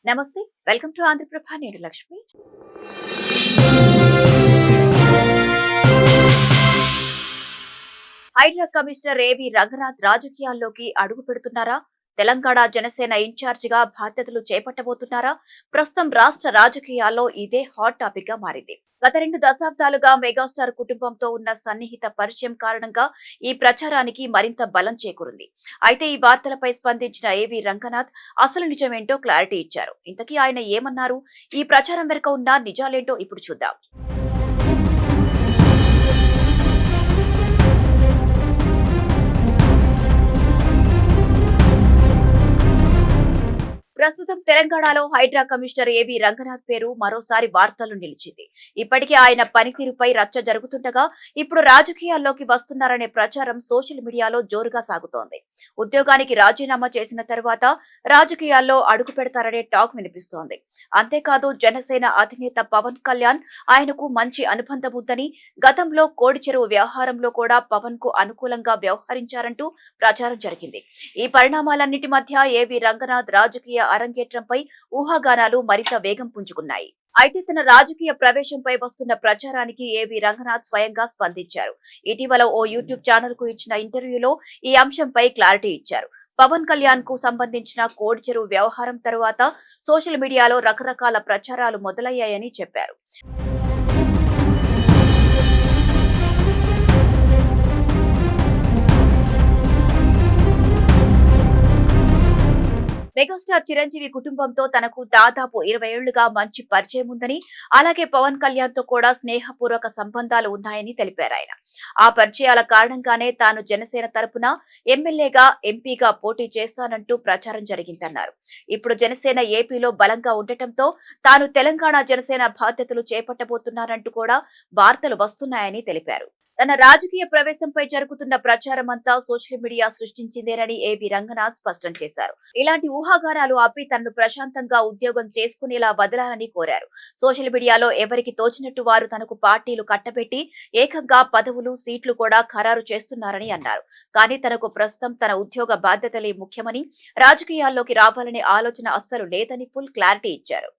నమస్తే. Welcome to Andhraprabha. నేను Lakshmi. Hydraa commissioner ఏవి రంగనాథ్ రాజకీయాల్లోకి అడుగు పెడుతున్నారా? తెలంగాణ జనసేన ఇన్ఛార్జిగా బాధ్యతలు చేపట్టబోతున్నారా? ప్రస్తుతం రాష్ట్ర రాజకీయాల్లో ఇదే హాట్ టాపిక్ గా మారింది. గత 2 దశాబ్దాలుగా మెగాస్టార్ కుటుంబంతో ఉన్న సన్నిహిత పరిచయం కారణంగా ఈ ప్రచారానికి మరింత బలం చేకూరింది. అయితే ఈ వార్తలపై స్పందించిన ఏవి రంగనాథ్ అసలు నిజమేంటో క్లారిటీ ఇచ్చారు. ఇంతకీ ఆయన ఏమన్నారు? ఈ ప్రచారం వెనుక ఉన్న నిజాలేంటో ఇప్పుడు చూద్దాం. ప్రస్తుతం తెలంగాణలో హైడ్రా కమిషనర్ ఏవి రంగనాథ్ పేరు మరోసారి వార్తల్లో నిలిచింది. ఇప్పటికే ఆయన పనితీరుపై రచ్చ జరుగుతుండగా ఇప్పుడు రాజకీయాల్లోకి వస్తున్నారనే ప్రచారం సోషల్ మీడియాలో జోరుగా సాగుతోంది. ఉద్యోగానికి రాజీనామా చేసిన తర్వాత రాజకీయాల్లో అడుగు పెడతారనే టాక్ వినిపిస్తోంది. అంతేకాదు జనసేన అధినేత పవన్ కళ్యాణ్ ఆయనకు మంచి అనుబంధం ఉందని, గతంలో కోడి చెరువు వ్యవహారంలో కూడా పవన్ కు అనుకూలంగా వ్యవహరించారంటూ ప్రచారం జరిగింది. ఈ పరిణామాలన్నిటి మధ్య ఏవి రంగనాథ్ రాజకీయ అరంగేట్రంపై ఊహాగానాలు మరింత వేగం పుంజుకున్నాయి. అయితే తన రాజకీయ ప్రవేశంపై వస్తున్న ప్రచారానికి ఏవి రంగనాథ్ స్వయంగా స్పందించారు. ఇటీవల ఓ యూట్యూబ్ ఛానల్ కు ఇచ్చిన ఇంటర్వ్యూలో ఈ అంశంపై క్లారిటీ ఇచ్చారు. పవన్ కళ్యాణ్ కు సంబంధించిన కోడి చెరువు వ్యవహారం తరువాత సోషల్ మీడియాలో రకరకాల ప్రచారాలు మొదలయ్యాయని చెప్పారు. మెగాస్టార్ చిరంజీవి కుటుంబంతో తనకు దాదాపు 20 ఏళ్లుగా మంచి పరిచయం ఉందని, అలాగే పవన్ కళ్యాణ్ తో కూడా స్నేహపూర్వక సంబంధాలు ఉన్నాయని తెలిపారు ఆయన. ఆ పరిచయాల కారణంగానే తాను జనసేన తరపున ఎమ్మెల్యేగా, ఎంపీగా పోటీ చేస్తానంటూ ప్రచారం జరిగిందన్నారు. ఇప్పుడు జనసేన ఏపీలో బలంగా ఉండటంతో తాను తెలంగాణ జనసేన బాధ్యతలు చేపట్టబోతున్నానంటూ కూడా వార్తలు వస్తున్నాయని తెలిపారు. తన రాజకీయ ప్రవేశంపై జరుగుతున్న ప్రచారం అంతా సోషల్ మీడియా సృష్టించిందేనని ఏవి రంగనాథ్ స్పష్టం చేశారు. ఇలాంటి ఊహాగానాలు ఆపి తనను ప్రశాంతంగా ఉద్యోగం చేసుకునేలా వదలాలని కోరారు. సోషల్ మీడియాలో ఎవరికి తోచినట్టు వారు తనకు పార్టీలు కట్టబెట్టి ఏకంగా పదవులు, సీట్లు కూడా ఖరారు చేస్తున్నారని అన్నారు. కానీ తనకు ప్రస్తుతం తన ఉద్యోగ బాధ్యతలే ముఖ్యమని, రాజకీయాల్లోకి రావాలనే ఆలోచన అస్సలు లేదని ఫుల్ క్లారిటీ ఇచ్చారు.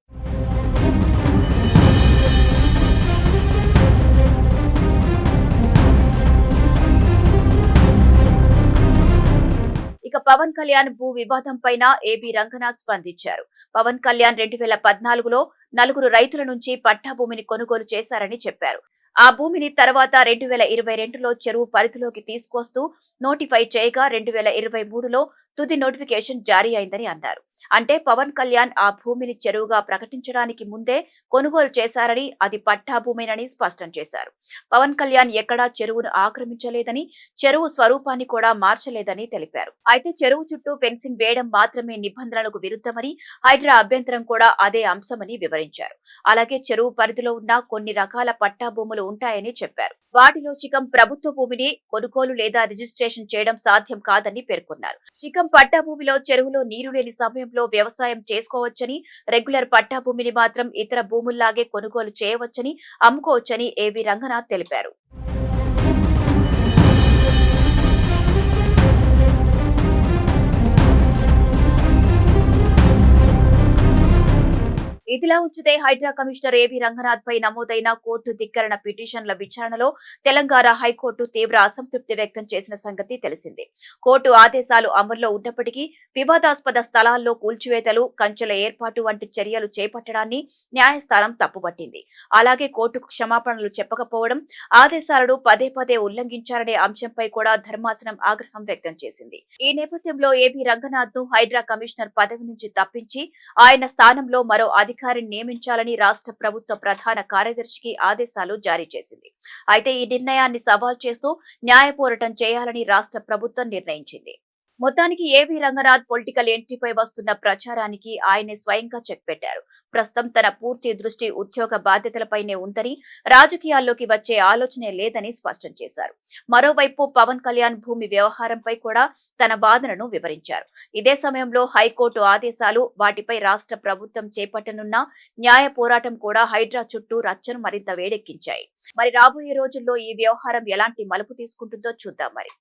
ఇక పవన్ కళ్యాణ్ భూ వివాదం పైన ఏబి రంగనాథ్ స్పందించారు. పవన్ కళ్యాణ్ 2014లో 4 రైతుల నుంచి పట్టా భూమిని కొనుగోలు చేశారని చెప్పారు. ఆ భూమిని తర్వాత 2022లో చెరువు పరిధిలోకి తీసుకొస్తూ నోటిఫై చేయగా 2023లో తుది నోటిఫికేషన్ జారీ అయిందని అన్నారు. అంటే పవన్ కళ్యాణ్ ఆ భూమిని చెరువుగా ప్రకటించడానికి ముందే కొనుగోలు చేశారని, అది పట్టా భూమేనని స్పష్టం చేశారు. పవన్ కళ్యాణ్ ఎక్కడా చెరువును ఆక్రమించలేదని, చెరువు స్వరూపాన్ని కూడా మార్చలేదని తెలిపారు. అయితే చెరువు చుట్టూ ఫెన్సింగ్ వేయడం మాత్రమే నిబంధనలకు విరుద్ధమని, హైడ్రా అభ్యంతరం కూడా అదే అంశమని వివరించారు. అలాగే చెరువు పరిధిలో ఉన్న కొన్ని రకాల పట్టా భూములు ఉంటాయని చెప్పారు. వాటిలో శిఖం ప్రభుత్వ భూమిని కొనుగోలు లేదా రిజిస్ట్రేషన్ చేయడం సాధ్యం కాదని పేర్కొన్నారు. శిఖం పట్టా భూమిలో చెరువులో నీరు లేని సమయంలో వ్యవసాయం చేసుకోవచ్చని, రెగ్యులర్ పట్టా భూమిని మాత్రం ఇతర భూముల్లాగే కొనుగోలు చేయవచ్చని, అమ్ముకోవచ్చని ఏవి రంగనాథ్ తెలిపారు. ఇదిలా ఉంచితే హైడ్రా కమిషనర్ ఏవి రంగనాథ్ పై నమోదైన కోర్టు ధిక్కరణ పిటిషన్ల విచారణలో తెలంగాణ హైకోర్టు తీవ్ర అసంతృప్తి వ్యక్తం చేసిన సంగతి తెలిసిందే. కోర్టు ఆదేశాలు అమల్లో ఉన్నప్పటికీ వివాదాస్పద స్థలాల్లో కూల్చివేతలు, కంచెల ఏర్పాటు వంటి చర్యలు చేపట్టడాన్ని న్యాయస్థానం తప్పుపట్టింది. అలాగే కోర్టుకు క్షమాపణలు చెప్పకపోవడం, ఆదేశాలను పదే పదే ఉల్లంఘించారనే అంశంపై కూడా ధర్మాసనం ఆగ్రహం వ్యక్తం చేసింది. ఈ నేపథ్యంలో ఏవి రంగనాథ్ ను హైడ్రా కమిషనర్ పదవి నుంచి తప్పించి ఆయన స్థానంలో మరో అధికారిని నియమించాలని రాష్ట్ర ప్రభుత్వ ప్రధాన కార్యదర్శికి ఆదేశాలు జారీ చేసింది. అయితే ఈ నిర్ణయాన్ని సవాల్ చేస్తూ న్యాయ పోరాటం చేయాలని రాష్ట్ర ప్రభుత్వం నిర్ణయించింది. మొత్తానికి ఏవి రంగనాథ్ పొలిటికల్ ఎంట్రీపై వస్తున్న ప్రచారానికి ఆయనే స్వయంగా చెక్ పెట్టారు. ప్రస్తుతం తన పూర్తి దృష్టి ఉద్యోగ బాధ్యతలపైనే ఉందని, రాజకీయాల్లోకి వచ్చే ఆలోచనే లేదని స్పష్టం చేశారు. మరోవైపు పవన్ కళ్యాణ్ భూమి వ్యవహారంపై కూడా తన వాదనను వివరించారు. ఇదే సమయంలో హైకోర్టు ఆదేశాలు, వాటిపై రాష్ట్ర ప్రభుత్వం చేపట్టనున్న న్యాయ పోరాటం కూడా హైడ్రా చుట్టూ రచ్చను మరింత వేడెక్కించాయి. మరి రాబోయే రోజుల్లో ఈ వ్యవహారం ఎలాంటి మలుపు తీసుకుంటుందో చూద్దాం మరి.